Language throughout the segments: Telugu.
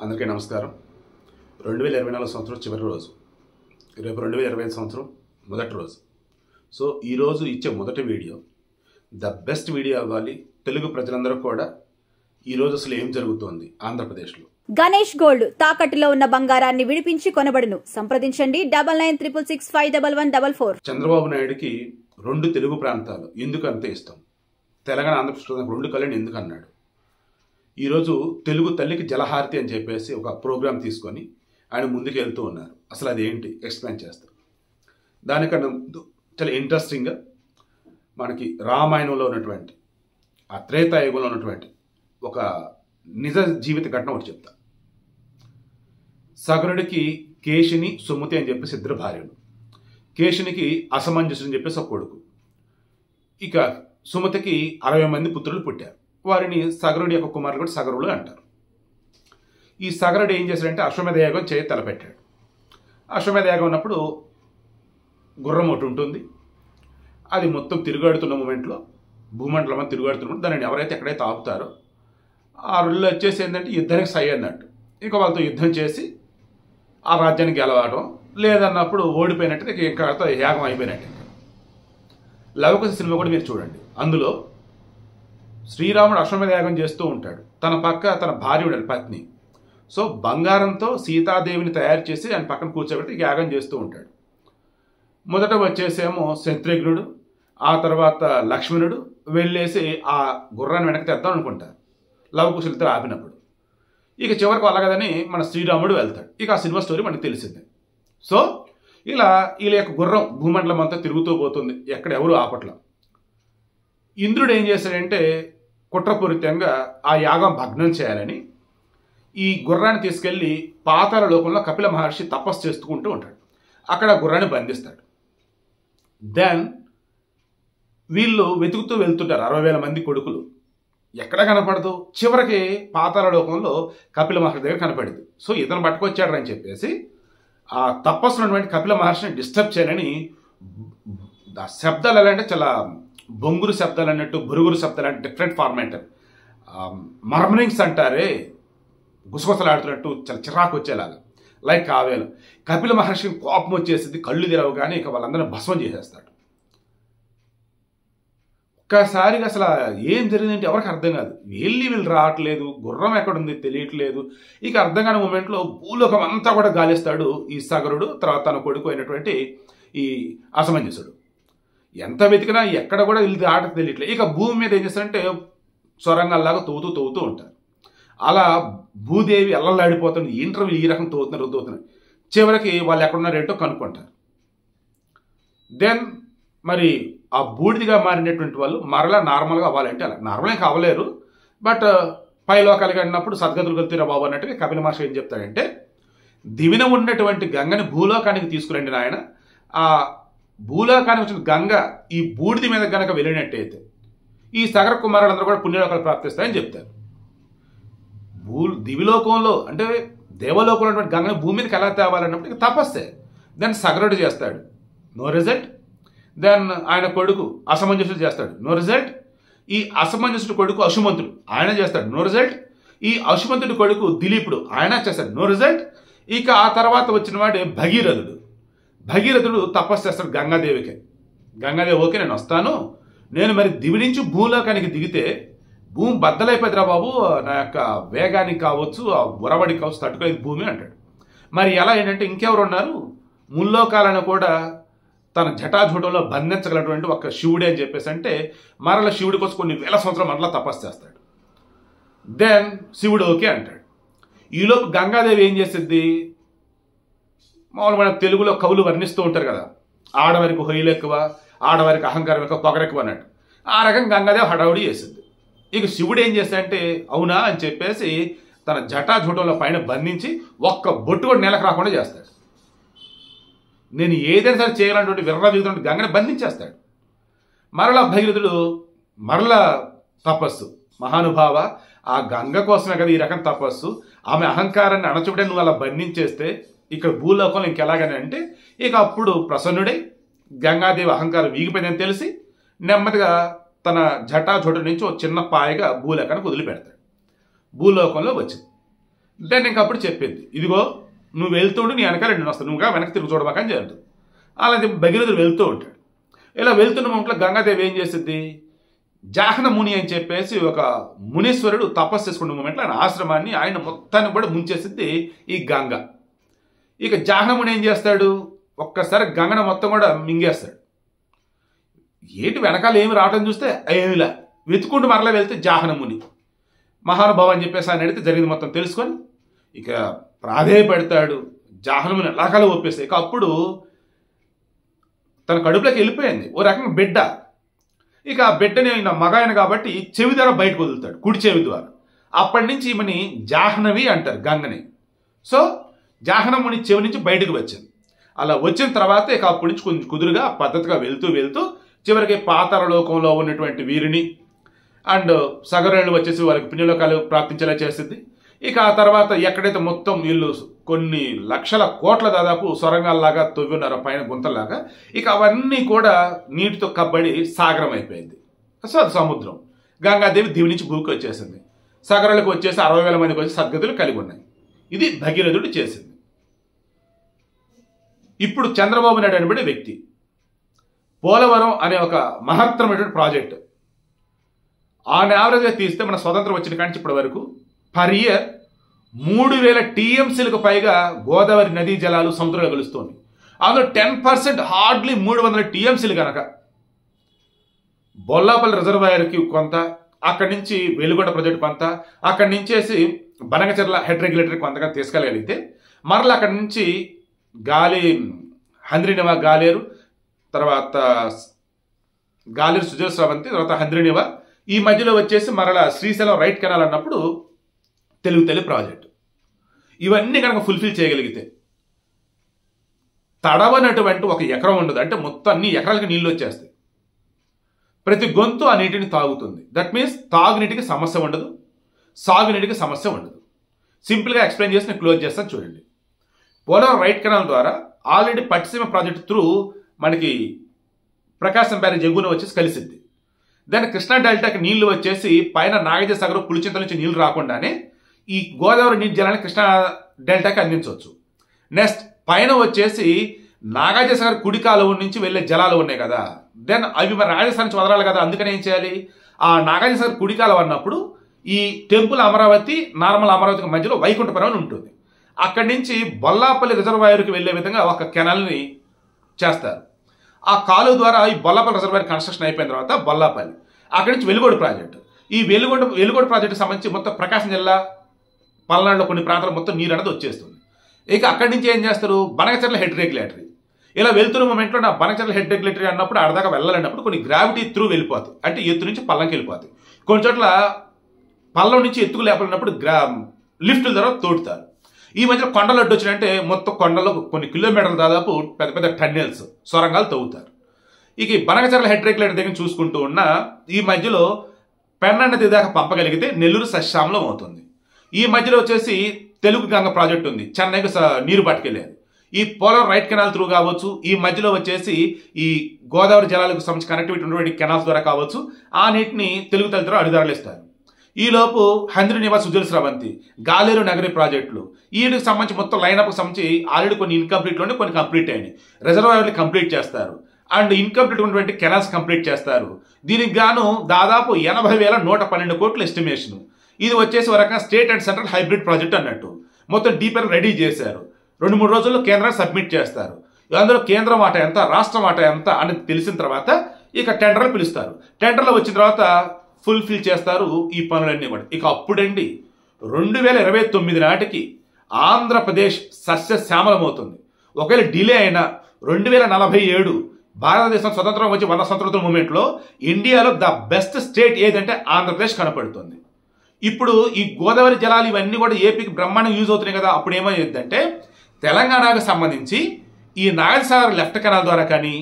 అందరికీ నమస్కారం. 2024 సంవత్సరం చివరి రోజు, రేపు 2025 సంవత్సరం మొదటి రోజు. సో ఈరోజు ఇచ్చే మొదటి వీడియో ద బెస్ట్ వీడియో అవ్వాలి. తెలుగు ప్రజలందరూ కూడా ఈరోజు అసలు ఏం జరుగుతోంది ఆంధ్రప్రదేశ్లో. గణేష్ గోల్డ్ తాకట్టులో ఉన్న బంగారాన్ని విడిపించి కొనబడును. సంప్రదించండి 9966611144. చంద్రబాబు నాయుడికి రెండు తెలుగు ప్రాంతాలు ఎందుకు అంత ఇష్టం, తెలంగాణ ఆంధ్రప్రదేశ్ రెండు కళ్ళని ఎందుకు అన్నాడు. ఈరోజు తెలుగు తల్లికి జలహారతి అని చెప్పేసి ఒక ప్రోగ్రాం తీసుకొని ఆయన ముందుకు వెళ్తూ ఉన్నారు. అసలు అదేంటి ఎక్స్ప్లెయిన్ చేస్తారు. దానికన్నా ముందు చాలా ఇంట్రెస్టింగ్గా మనకి రామాయణంలో ఉన్నటువంటి ఆ త్రేతాయుగంలో ఉన్నటువంటి ఒక నిజ జీవిత ఘటన ఒకటి చెప్తా. సగరుడికి కేశిని సుమతి అని చెప్పేసి ఇద్దరు భార్యలు. కేశినికి అసమంజసుడు అని చెప్పేసి ఒక కొడుకు. ఇక సుమతికి 60 మంది పుత్రులు పుట్టారు. వారిని సగరుడి యొక్క కుమారులు కూడా సగరులు అంటారు. ఈ సగరుడు ఏం చేశాడంటే అశ్వమేధ యాగం తలపెట్టాడు. అశ్వమేధ యాగం ఉన్నప్పుడు గుర్రం ఒకటి ఉంటుంది. అది మొత్తం తిరుగాడుతున్న మూమెంట్లో భూమండలం అని తిరుగాడుతున్నప్పుడు దానిని ఎవరైతే ఎక్కడైతే ఆపుతారో ఆ రోజుల్లో వచ్చేసి ఏంటంటే యుద్ధానికి సై అన్నట్టు. ఇక వాళ్ళతో యుద్ధం చేసి ఆ రాజ్యాన్ని గెలవడం, లేదన్నప్పుడు ఓడిపోయినట్టు ఇంకా యాగం అయిపోయినట్టు. లవకుశ సినిమా కూడా మీరు చూడండి. అందులో శ్రీరాముడు అశ్వమేధ యాగం చేస్తూ ఉంటాడు. తన పక్క తన భార్య ఉండాలి, పత్ని. సో బంగారంతో సీతాదేవిని తయారు చేసి ఆయన పక్కన కూర్చోబెట్టి యాగం చేస్తూ ఉంటాడు. మొదట వచ్చేసేమో శత్రుఘ్నుడు, ఆ తర్వాత లక్ష్మణుడు వెళ్ళేసి ఆ గుర్రాన్ని వెనక్కి తెద్దాం అనుకుంటారు లవకుశులతో ఆపినప్పుడు. ఇక చివరికి అలాగదని మన శ్రీరాముడు వెళ్తాడు. ఇక ఆ సినిమా స్టోరీ మనకు తెలిసిందే. సో ఇలా వీళ్ళ యొక్క గుర్రం భూమండలం అంతా తిరుగుతూ పోతుంది, ఎక్కడ ఎవరు ఆపట్ల. ఇంద్రుడు ఏం చేశాడంటే కుట్రపూరితంగా ఆ యాగం భగ్నం చేయాలని ఈ గుర్రాన్ని తీసుకెళ్లి పాతాళ లోకంలో కపిల మహర్షి తపస్సు చేసుకుంటూ ఉంటాడు. అక్కడ గుర్రాన్ని బంధిస్తాడు. దెన్ వీళ్ళు వెతుకుతూ వెళ్తుంటారు, 60,000 మంది కొడుకులు. ఎక్కడ కనపడదు. చివరికి పాతాళ లోకంలో కపిల మహర్షి దగ్గర కనపడింది. సో ఇతను పట్టుకొచ్చాడు అని చెప్పేసి ఆ తపస్సు ఉన్నటువంటి కపిల మహర్షిని డిస్టర్బ్ చేయాలని ఆ శబ్దాలు ఎలా అంటే చాలా బొంగురు శబ్దాలు అన్నట్టు, బురుగురు శబ్దాలు అంటే డిఫరెంట్ ఫార్మాట్. మర్మరింగ్స్ అంటారే, గుసగుసలాడుతున్నట్టు చాలా చిరాకు వచ్చేలాగా, లైక్ కావేలు. కపిల మహర్షికి కోపం వచ్చేసింది, కళ్ళు తెరవు కానీ ఇక వాళ్ళందరినీ భస్మం చేసేస్తాడు. ఒక్కసారిగా అసలు ఏం జరిగిందంటే ఎవరికి అర్థం కాదు. వీళ్ళు రావట్లేదు, గుర్రం ఎక్కడుంది తెలియట్లేదు. ఇక అర్థం కాని మూమెంట్లో భూలోకం అంతా కూడా గాలిస్తాడు ఈ సగరుడు, తర్వాత తన కొడుకు అయినటువంటి ఈ అసమంజసుడు. ఎంత వెతికినా ఎక్కడ కూడా వీళ్ళు ఆట తెలియట్లేదు. ఇక భూమి మీద ఏం చేస్తారంటే సొరంగాల్లాగా తవ్వుతూ ఉంటారు. అలా భూదేవి అల్లల్లాడిపోతుంది. ఇంటర్వ్యూ ఈ రకం తవ్వుతున్నారు. చివరికి వాళ్ళు ఎక్కడున్నారేంటో కనుక్కుంటారు. దెన్ మరి ఆ బూడిదిగా మారినటువంటి వాళ్ళు మరలా నార్మల్గా అవ్వాలంటే అలా నార్మల్గా కావలేరు. బట్ పై లోకాలకి అన్నప్పుడు సద్గతులు కలుతురా బాబు అన్నట్టుగా కపిల మహర్షి ఏం చెప్తాడంటే, దివిన ఉన్నటువంటి గంగని భూలోకానికి తీసుకురండి నాయన. ఆ భూలోకానికి వచ్చిన గంగ ఈ బూడిది మీద గనక వెళ్ళినట్టయితే ఈ సగర కుమారులందరూ కూడా పుణ్యలోకాలు ప్రాప్తిస్తాయని చెప్తారు. దివిలోకంలో అంటే దేవలోకంలో ఉన్నటువంటి గంగని భూమి మీదకి ఎలా తేవాలన్నప్పుడు తపస్సే. దెన్ సగరుడు చేస్తాడు, నో రిజల్ట్. దెన్ ఆయన కొడుకు అసమంజసుడు చేస్తాడు, నో రిజల్ట్. ఈ అసమంజసుడు కొడుకు అశుమంతుడు, ఆయన చేస్తాడు, నో రిజల్ట్. ఈ అశుమంతుడి కొడుకు దిలీపుడు, ఆయన చేస్తాడు, నో రిజల్ట్. ఇక ఆ తర్వాత వచ్చిన వాడే భగీరథుడు తపస్సు చేస్తాడు గంగాదేవికి. గంగాదేవి ఓకే నేను వస్తాను, నేను మరి దివి నుంచి భూలోకానికి దిగితే భూమి బద్దలైపోతుందిరా బాబు, నా యొక్క వేగానికి కావచ్చు ఆ ఉరవడికి కావచ్చు తట్టుకోలేదు భూమి అంటాడు. మరి ఎలా ఏంటంటే ఇంకెవరు ఉన్నారు, ముల్లోకాలను కూడా తన జటాజూటంలో బంధించగలటువంటి ఒక శివుడే అని చెప్పేసి అంటే మరల శివుడి కోసం కొన్ని వేల సంవత్సరాలు మరలా తపస్సు చేస్తాడు. దెన్ శివుడు ఓకే అంటాడు. ఈలోపు గంగాదేవి ఏం చేస్తుంది, మామూలుగా మన తెలుగులో కవులు వర్ణిస్తూ ఉంటారు కదా, ఆడవారికి హొయ్యలు ఎక్కువ, ఆడవారికి అహంకారం ఎక్కువ, పొగరెక్కువ అన్నట్టు. ఆ రకంగా గంగాదేవి హడావుడి చేసింది. ఇక శివుడు ఏం చేస్తాడంటే అవునా అని చెప్పేసి తన జటాజూటంలో పైన బంధించి ఒక్క బొట్టు కూడా నేలకు రాకుండా చేస్తాడు. నేను ఏదైనా సరే చేయాలన్నటువంటి విర్రవీగుతున్నటువంటి గంగని బంధించేస్తాడు. మరలా భగీరథుడు మరలా తపస్సు, మహానుభావ ఆ గంగ కోసమే కదా ఈ రకం తపస్సు, ఆమె అహంకారాన్ని అణచుబడే నువ్వు అలా బంధించేస్తే ఇక్కడ భూలోకంలో ఇంకెలాగని అంటే ఇక అప్పుడు ప్రసన్నుడై గంగాదేవి అహంకారం వీగిపోయిందని తెలిసి నెమ్మదిగా తన జటాజోటు నుంచి ఒక చిన్న పాయగా భూలోకానికి వదిలిపెడతాడు. భూలోకంలో వచ్చింది. దెన్ ఇంకా అప్పుడు చెప్పింది, ఇదిగో నువ్వు వెళ్తుండు, నీ వెనకాల నేను వస్తాను, నువ్వుగా వెనక్కి తిరిగి చూడబాకని చెప్తుంది. అలాగే భగీరథుడు వెళ్తూ ఉంటాడు. ఇలా వెళ్తున్న మొంట్లో గంగాదేవి ఏం చేస్తుంది, జాహ్న ముని అని చెప్పేసి ఒక మునీశ్వరుడు తపస్సు చేసుకున్న మూమెంట్లో ఆయన ఆశ్రమాన్ని ఆయన మొత్తాన్ని కూడా ముంచేసింది ఈ గంగ. ఇక జాహ్న ముని ఏం చేస్తాడు, ఒక్కసారి గంగను మొత్తం కూడా మింగేస్తాడు. ఏంటి వెనకాల ఏమి రావటం చూస్తే ఏమిలా వెతుకుంటూ మరలా వెళ్తే జాహ్న ముని మహానుభావ అని చెప్పేసి ఆయన అడిగితే జరిగింది మొత్తం తెలుసుకొని ఇక ప్రాధేయపడతాడు. జాహ్న ముని ఎలాకాలో ఒప్పేస్తాయి. ఇక అప్పుడు తన కడుపులోకి వెళ్ళిపోయింది ఓ రకంగా బిడ్డ. ఇక ఆ బిడ్డని ఆయన మగాయన కాబట్టి చెవి ద్వారా బయటకు వదులుతాడు, కుడి చెవి ద్వారా. అప్పటి నుంచి ఈమెని జాహ్నవి అంటారు గంగని. సో జాహ్నముని చెవి నుంచి బయటకు వచ్చింది. అలా వచ్చిన తర్వాత ఇక అప్పటి నుంచి కొంచెం కుదురుగా పద్ధతిగా వెళ్తూ వెళ్తూ చివరికి పాతాళ లోకంలో ఉన్నటువంటి వీరిని అండ్ సగరులు వచ్చేసి వాళ్ళకి పుణ్యలోకాలు ప్రాప్తించేలా చేస్తుంది. ఇక ఆ తర్వాత ఎక్కడైతే మొత్తం వీళ్ళు కొన్ని లక్షల కోట్ల దాదాపు సొరంగాల్లాగా తవ్వి ఉన్నారు పైన గుంతల్లాగా, ఇక అవన్నీ కూడా నీటితో కబ్బడి సాగరం అయిపోయింది. సో అది సముద్రం. గంగాదేవి దివి నుంచి భూమికి వచ్చేసింది. సగరులకు వచ్చేసి 60,000 మందికి వచ్చి సద్గతులు కలిగి ఉన్నాయి. ఇది భగీరథుడు చేసింది. ఇప్పుడు చంద్రబాబు నాయుడు అనబడే వ్యక్తి పోలవరం అనే ఒక మహత్తరమైనటువంటి ప్రాజెక్ట్ ఆన్ యావరేజ్గా తీస్తే మన స్వతంత్రం వచ్చిన కాంచి ఇప్పటి వరకు పర్ ఇయర్ 3,000 టీఎంసీలకు పైగా గోదావరి నదీ జలాలు సముద్రంలో కలుస్తోంది. అందులో 10% హార్డ్లీ 300 టీఎంసీలు కనుక బొల్లాపల్లి రిజర్వాయర్కి కొంత, అక్కడి నుంచి వెలుగొండ ప్రాజెక్టు కొంత, అక్కడి నుంచేసి బనగచెర్ల హెడ్ రెగ్యులేటర్కి కొంతగా తీసుకెళ్ళగలిగితే మరలా అక్కడి నుంచి హంద్రీనివా గాలేరు, తర్వాత గాలేరు సుజల స్రవంతి, తర్వాత హంద్రీనివా, ఈ మధ్యలో వచ్చేసి మరలా శ్రీశైలం రైట్ కెనాల్ అన్నప్పుడు తెలుగు తల్లి ప్రాజెక్టు. ఇవన్నీ కనుక ఫుల్ఫిల్ చేయగలిగితే తడవనటువంటి ఒక ఎకరం ఉండదు. అంటే మొత్తం అన్ని ఎకరాలకి నీళ్ళు వచ్చేస్తాయి. ప్రతి గొంతు ఆ నీటిని తాగుతుంది. దట్ మీన్స్ తాగునీటికి సమస్య ఉండదు, సాగునీటికి సమస్య ఉండదు. సింపుల్గా ఎక్స్ప్లెయిన్ చేసి నేను క్లోజ్ చేస్తాను చూడండి. పోలవరం రైట్ కెనాల్ ద్వారా ఆల్రెడీ పట్టిసీమ ప్రాజెక్టు త్రూ మనకి ప్రకాశం బ్యారేజ్ ఎగువన వచ్చేసి కలిసింది. దాని కృష్ణా డెల్టాకి నీళ్లు వచ్చేసి పైన నాగార్జున సాగర్ పులిచింతల నుంచి నీళ్లు రాకుండానే ఈ గోదావరి నీటి జలాన్ని కృష్ణా డెల్టాకి అందించవచ్చు. నెక్స్ట్ పైన వచ్చేసి నాగార్జున సాగర్ కుడి కాలువ నుంచి వెళ్ళే జలాలు ఉన్నాయి కదా, దెన్ అవి మరి రాజస్థాన్ నుంచి వదలాలి కదా. అందుకని ఏం చేయాలి, ఆ నాగార్జున సాగర్ కుడి కాలువ అన్నప్పుడు ఈ టెంపుల్ అమరావతి నార్మల్ అమరావతికి మధ్యలో వైకుంఠపురం అని ఉంటుంది. అక్కడి నుంచి బొల్లాపల్లి రిజర్వాయర్కి వెళ్లే విధంగా ఒక కెనాల్ని చేస్తారు. ఆ కాలువ ద్వారా ఈ బొల్లాపల్లి రిజర్వాయర్ కన్స్ట్రక్షన్ అయిపోయిన తర్వాత బొల్లాపల్లి, అక్కడి నుంచి వెలుగోడు ప్రాజెక్టు, ఈ వెలుగోడు ప్రాజెక్టుకి సంబంధించి మొత్తం ప్రకాశం జిల్లా పల్నాడులో కొన్ని ప్రాంతాలు మొత్తం నీరు అనేది వచ్చేస్తుంది. ఇక అక్కడి నుంచి ఏం చేస్తారు, బనగచెర్ల హెడ్ రెగ్యులేటరీ. ఇలా వెళ్తున్న మూమెంట్లో నా బనగచెర్ల హెడ్ రెగ్యులేటరీ అన్నప్పుడు అడదాకా వెళ్ళాలన్నప్పుడు కొన్ని గ్రావిటీ త్రూ వెళ్ళిపోతాయి. అంటే ఎత్తు నుంచి పల్లంకి వెళ్ళిపోతాయి. కొన్ని చోట్ల పల్లం నుంచి ఎత్తుకు లేపలేనప్పుడు లిఫ్టుల ద్వారా తోడుతారు. ఈ మధ్యలో కొండలు అడ్డు వచ్చినంటే మొత్తం కొండలో కొన్ని కిలోమీటర్లు దాదాపు పెద్ద పెద్ద టన్నెల్స్ సొరంగాలు తవ్వుతారు. ఇక బనగచెర్ల హెడ్ రెగ్యులేటర్ దగ్గర చూసుకుంటూ ఉన్న ఈ మధ్యలో పెన్నా నది దాకా పంపగలిగితే నెల్లూరు సశ్యామలం అవుతుంది. ఈ మధ్యలో వచ్చేసి తెలుగు గంగ ప్రాజెక్ట్ ఉంది, చెన్నైకి నీరు పట్టుకెళ్ళేది. ఈ పోలవరం రైట్ కెనాల్ త్రూ కావచ్చు, ఈ మధ్యలో వచ్చేసి ఈ గోదావరి జలాలకు సంబంధించి కనెక్టివిటీ ఉన్నటువంటి కెనాల్స్ ద్వారా కావచ్చు, ఆ నీటిని తెలుగు తల్లి ద్వారా అడిదారులు ఇస్తారు. ఈలోపు హంద్రీనివా సుజల స్రవంతి, గాలేరు నగరి ప్రాజెక్టులు, వీటికి సంబంధించి మొత్తం లైనప్కి సంబంధించి ఆల్రెడీ కొన్ని ఇన్కంప్లీట్లోనే కొన్ని కంప్లీట్ అయినాయి. రిజర్వాయర్లు కంప్లీట్ చేస్తారు అండ్ ఇన్కంప్లీట్ ఉన్నటువంటి కెనాల్స్ కంప్లీట్ చేస్తారు. దీనికి గాను దాదాపు 80,112 కోట్ల ఎస్టిమేషన్. ఇది వచ్చేసి ఒక రకంగా state and central hybrid project అన్నట్టు. మొత్తం డీపర్ రెడీ చేశారు. 2-3 రోజుల్లో కేంద్రానికి సబ్మిట్ చేస్తారు. అందులో కేంద్రం మాట ఎంత, రాష్ట్రం మాట ఎంత అనేది తెలిసిన తర్వాత ఇక టెండర్లు పిలుస్తారు. టెండర్లు వచ్చిన తర్వాత ఫుల్ఫిల్ చేస్తారు ఈ పనులన్నీ కూడా. ఇక అప్పుడండి 2029 నాటికి ఆంధ్రప్రదేశ్ సస్యశ్యామలమవుతుంది. ఒకవేళ డిలే అయినా 2047 భారతదేశం స్వతంత్రం వచ్చి 100 సంవత్సరాల మూమెంట్లో ఇండియాలో ద బెస్ట్ స్టేట్ ఏదంటే ఆంధ్రప్రదేశ్ కనపడుతుంది. ఇప్పుడు ఈ గోదావరి జలాలు ఇవన్నీ కూడా ఏపీకి బ్రహ్మాండంగా యూజ్ అవుతున్నాయి కదా. అప్పుడు ఏమైందంటే తెలంగాణకు సంబంధించి ఈ నాగార్జున లెఫ్ట్ కెనాల్ ద్వారా కానీ,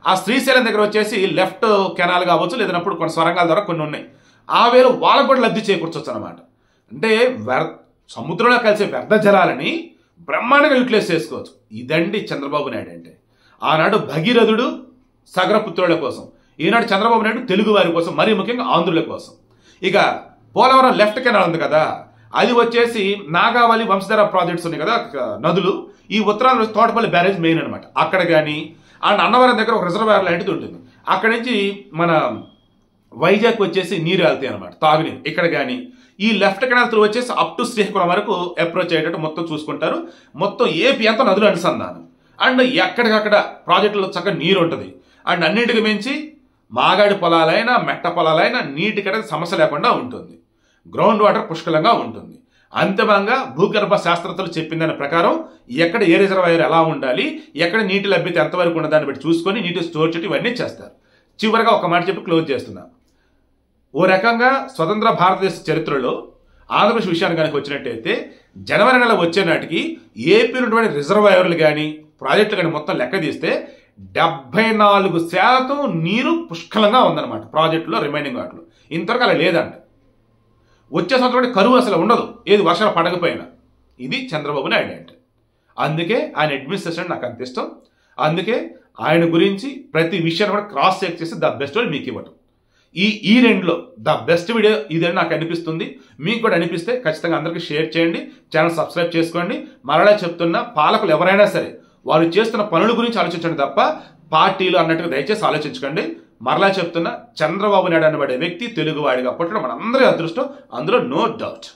ఆ శ్రీశైలం దగ్గర వచ్చేసి లెఫ్ట్ కెనాల్ కావచ్చు, లేదన్నప్పుడు కొన్ని సొరంగాల ద్వారా కొన్ని ఉన్నాయి. ఆ వేళ వాళ్ళకు కూడా లబ్ధి చేకూర్చొచ్చు అనమాట. అంటే సముద్రంలో కలిసే వ్యర్థ జలాలని బ్రహ్మాండంగా యూటిలైజ్ చేసుకోవచ్చు. ఇదండి చంద్రబాబు నాయుడు అంటే. ఆనాడు భగీరథుడు సగరపుత్రుల కోసం, ఈనాడు చంద్రబాబు నాయుడు తెలుగు వారి కోసం, మరీ ముఖ్యంగా ఆంధ్రుల కోసం. ఇక పోలవరం లెఫ్ట్ కెనాల్ ఉంది కదా, అది వచ్చేసి నాగావళి వంశధార ప్రాజెక్ట్స్ ఉన్నాయి కదా నదులు, ఈ ఉత్తరాంధ్ర తోటపల్లి బ్యారేజ్ మెయిన్ అనమాట. అక్కడ కానీ అండ్ అన్నవరం దగ్గర ఒక రిజర్వాయర్ లాంటిది ఉంటుంది. అక్కడి నుంచి మన వైజాగ్ వచ్చేసి నీరు వెళ్తాయి అనమాట, తాగునీరు. ఇక్కడ కానీ ఈ లెఫ్ట్ కెనాల్ త్రూ వచ్చేసి అప్ టు శ్రీకాకుళం వరకు అప్రోచ్ అయ్యేటట్టు మొత్తం చూసుకుంటారు. మొత్తం ఏపీ అంతా నదులు అనుసంధానం. అండ్ ఎక్కడికక్కడ ప్రాజెక్టులో చక్కగా నీరు ఉంటుంది. అండ్ అన్నింటికి మించి మాగాడి పొలాలైనా మెట్ట పొలాలైనా నీటికి సమస్య లేకుండా ఉంటుంది. గ్రౌండ్ వాటర్ పుష్కలంగా ఉంటుంది. అంతిమంగా భూగర్భ శాస్త్రజ్ఞులు చెప్పిన దాని ప్రకారం ఎక్కడ ఏ రిజర్వాయర్ ఎలా ఉండాలి, ఎక్కడ నీటి లభ్యత ఎంతవరకు ఉన్నదాన్ని బట్టి చూసుకొని నీటి స్టోర్ చేయడం ఇవన్నీ చేస్తారు. చివరిగా ఒక మాట చెప్పి క్లోజ్ చేస్తున్నా. ఓ రకంగా స్వతంత్ర భారతదేశ చరిత్రలో ఆంధ్రప్రదేశ్ విషయాన్ని కనుక వచ్చినట్టయితే జనవరి నెల వచ్చే నాటికి ఏపీలో ఉన్నటువంటి రిజర్వాయర్లు కానీ ప్రాజెక్టులు కానీ మొత్తం లెక్క తీస్తే 74% నీరు పుష్కలంగా ఉందన్నమాట ప్రాజెక్టులో, రిమైనింగ్ వాటిలో. ఇంతవరకు అలా లేదంట. వచ్చే సంవత్సరం కరువు అసలు ఉండదు, ఏది వర్షాలు పడకపోయినా. ఇది చంద్రబాబు నాయుడు అంటే. అందుకే ఆయన అడ్మినిస్ట్రేషన్ నాకు అంత ఇష్టం. అందుకే ఆయన గురించి ప్రతి విషయాన్ని కూడా క్రాస్ చెక్ చేసి ద బెస్ట్ వీడియో మీకు ఇవ్వటం. ఈ రెండులో ద బెస్ట్ వీడియో ఇదని నాకు అనిపిస్తుంది. మీకు కూడా అనిపిస్తే ఖచ్చితంగా అందరికీ షేర్ చేయండి, ఛానల్ సబ్స్క్రైబ్ చేసుకోండి. మరలా చెప్తున్నా, పాలకులు ఎవరైనా సరే వారు చేస్తున్న పనుల గురించి ఆలోచించండి తప్ప పార్టీలు అన్నట్టుగా దయచేసి ఆలోచించకండి. మరలా చెప్తున్నా, చంద్రబాబు నాయుడు అనబడే వ్యక్తి తెలుగువాడిగా పుట్టడం మనందరి అదృష్టం, అందులో నో డౌట్.